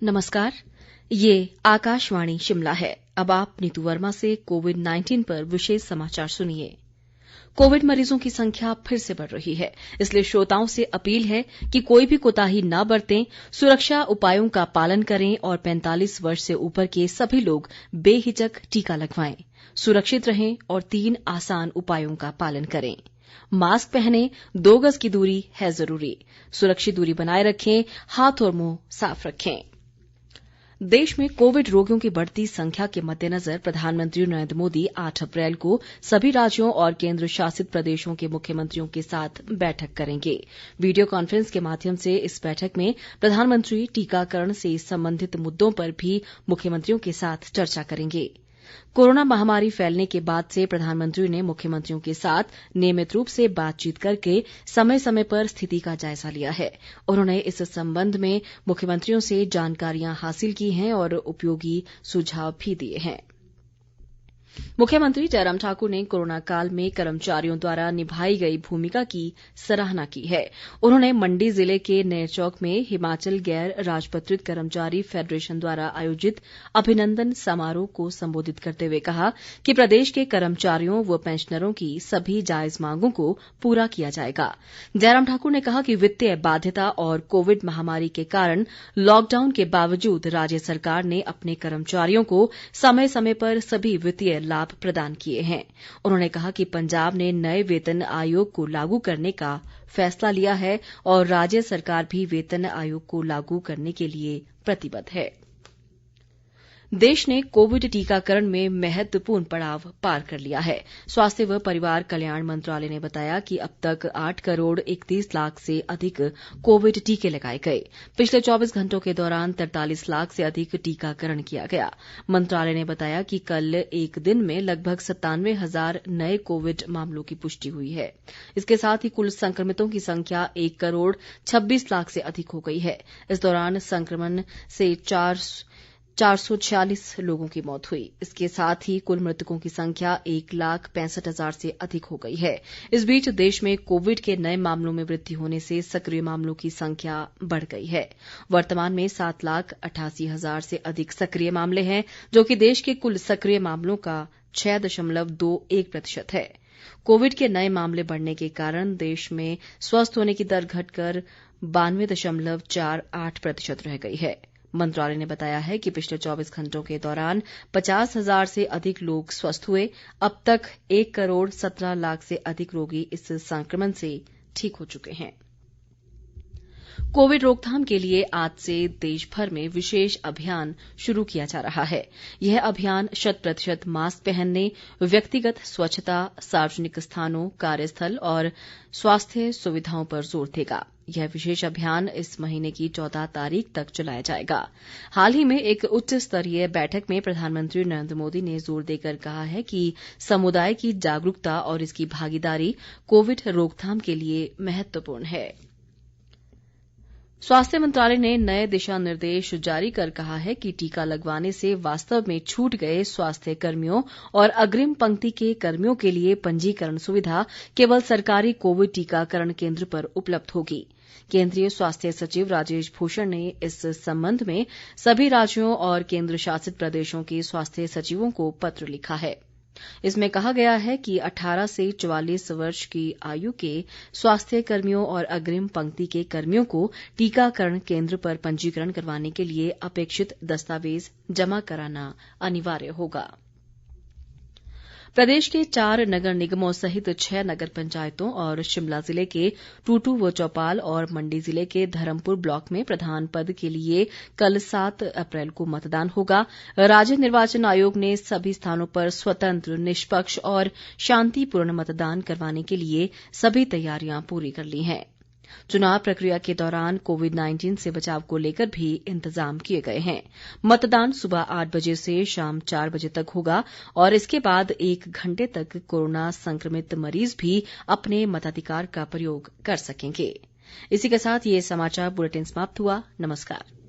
नमस्कार, ये आकाशवाणी शिमला है। अब आप नीतू वर्मा से कोविड-19 पर विशेष समाचार सुनिए। कोविड मरीजों की संख्या फिर से बढ़ रही है, इसलिए श्रोताओं से अपील है कि कोई भी कोताही न बरतें, सुरक्षा उपायों का पालन करें और 45 वर्ष से ऊपर के सभी लोग बेहिचक टीका लगवाएं। सुरक्षित रहें और 3 आसान उपायों का पालन करें। मास्क पहनें, 2 गज की दूरी है जरूरी, सुरक्षित दूरी बनाए रखें, हाथ और मुंह साफ रखें। देश में कोविड रोगियों की बढ़ती संख्या के मद्देनजर प्रधानमंत्री नरेंद्र मोदी 8 अप्रैल को सभी राज्यों और केंद्र शासित प्रदेशों के मुख्यमंत्रियों के साथ बैठक करेंगे। वीडियो कॉन्फ्रेंस के माध्यम से इस बैठक में प्रधानमंत्री टीकाकरण से संबंधित मुद्दों पर भी मुख्यमंत्रियों के साथ चर्चा करेंगे। कोरोना महामारी फैलने के बाद से प्रधानमंत्री ने मुख्यमंत्रियों के साथ नियमित रूप से बातचीत करके समय समय पर स्थिति का जायजा लिया है। उन्होंने इस संबंध में मुख्यमंत्रियों से जानकारियां हासिल की हैं और उपयोगी सुझाव भी दिए हैं। मुख्यमंत्री जयराम ठाकुर ने कोरोना काल में कर्मचारियों द्वारा निभाई गई भूमिका की सराहना की है। उन्होंने मंडी जिले के नेरचौक में हिमाचल गैर राजपत्रित कर्मचारी फेडरेशन द्वारा आयोजित अभिनंदन समारोह को संबोधित करते हुए कहा कि प्रदेश के कर्मचारियों व पेंशनरों की सभी जायज मांगों को पूरा किया जाएगा। जयराम ठाकुर ने कहा कि वित्तीय बाध्यता और कोविड महामारी के कारण लॉकडाउन के बावजूद राज्य सरकार ने अपने कर्मचारियों को समय समय पर सभी वित्तीय लाभ प्रदान किए हैं। उन्होंने कहा कि पंजाब ने नए वेतन आयोग को लागू करने का फैसला लिया है और राज्य सरकार भी वेतन आयोग को लागू करने के लिए प्रतिबद्ध है। देश ने कोविड टीकाकरण में महत्वपूर्ण पड़ाव पार कर लिया है। स्वास्थ्य व परिवार कल्याण मंत्रालय ने बताया कि अब तक 8 करोड़ 31 लाख से अधिक कोविड टीके लगाए गए। पिछले 24 घंटों के दौरान 43 लाख से अधिक टीकाकरण किया गया। मंत्रालय ने बताया कि कल एक दिन में लगभग 97,000 नए कोविड मामलों की पुष्टि हुई है। इसके साथ ही कुल संक्रमितों की संख्या 1 करोड़ 26 लाख से अधिक हो गई है। इस दौरान संक्रमण से 446 लोगों की मौत हुई। इसके साथ ही कुल मृतकों की संख्या 1,65,000 से अधिक हो गई है। इस बीच देश में कोविड के नए मामलों में वृद्धि होने से सक्रिय मामलों की संख्या बढ़ गई है। वर्तमान में 7,88,000 से अधिक सक्रिय मामले हैं, जो कि देश के कुल सक्रिय मामलों का 6.21% है। कोविड के नए मामले बढ़ने के कारण देश में स्वस्थ होने की दर घटकर 92.48% रह गई है। मंत्रालय ने बताया है कि पिछले 24 घंटों के दौरान 50,000 से अधिक लोग स्वस्थ हुए। अब तक 1 करोड़ 17 लाख से अधिक रोगी इस संक्रमण से ठीक हो चुके हैं। कोविड रोकथाम के लिए आज से देश भर में विशेष अभियान शुरू किया जा रहा है। यह अभियान 100% मास्क पहनने, व्यक्तिगत स्वच्छता, सार्वजनिक स्थानों, कार्यस्थल और स्वास्थ्य सुविधाओं पर जोर देगा। यह विशेष अभियान इस महीने की 14 तारीख तक चलाया जाएगा। हाल ही में एक उच्च स्तरीय बैठक में प्रधानमंत्री नरेंद्र मोदी ने जोर देकर कहा है कि समुदाय की जागरूकता और इसकी भागीदारी कोविड रोकथाम के लिए महत्वपूर्ण है। स्वास्थ्य मंत्रालय ने नए दिशा निर्देश जारी कर कहा है कि टीका लगवाने से वास्तव में छूट गए स्वास्थ्य कर्मियों और अग्रिम पंक्ति के कर्मियों के लिए पंजीकरण सुविधा केवल सरकारी कोविड टीकाकरण केंद्र पर उपलब्ध होगी। केंद्रीय स्वास्थ्य सचिव राजेश भूषण ने इस संबंध में सभी राज्यों और केंद्र शासित प्रदेशों के स्वास्थ्य सचिवों को पत्र लिखा है। इसमें कहा गया है कि 18 से 44 वर्ष की आयु के स्वास्थ्य कर्मियों और अग्रिम पंक्ति के कर्मियों को टीकाकरण केंद्र पर पंजीकरण करवाने के लिए अपेक्षित दस्तावेज जमा कराना अनिवार्य होगा। प्रदेश के 4 नगर निगमों सहित 6 नगर पंचायतों और शिमला जिले के टूटू व चौपाल और मंडी जिले के धर्मपुर ब्लॉक में प्रधान पद के लिए कल 7 अप्रैल को मतदान होगा। राज्य निर्वाचन आयोग ने सभी स्थानों पर स्वतंत्र, निष्पक्ष और शांतिपूर्ण मतदान करवाने के लिए सभी तैयारियां पूरी कर ली हैं। चुनाव प्रक्रिया के दौरान कोविड-19 से बचाव को लेकर भी इंतजाम किए गए हैं। मतदान सुबह 8 बजे से शाम 4 बजे तक होगा और इसके बाद 1 घंटे तक कोरोना संक्रमित मरीज भी अपने मताधिकार का प्रयोग कर सकेंगे। इसी के साथ ये समाचार बुलेटिन समाप्त हुआ। नमस्कार।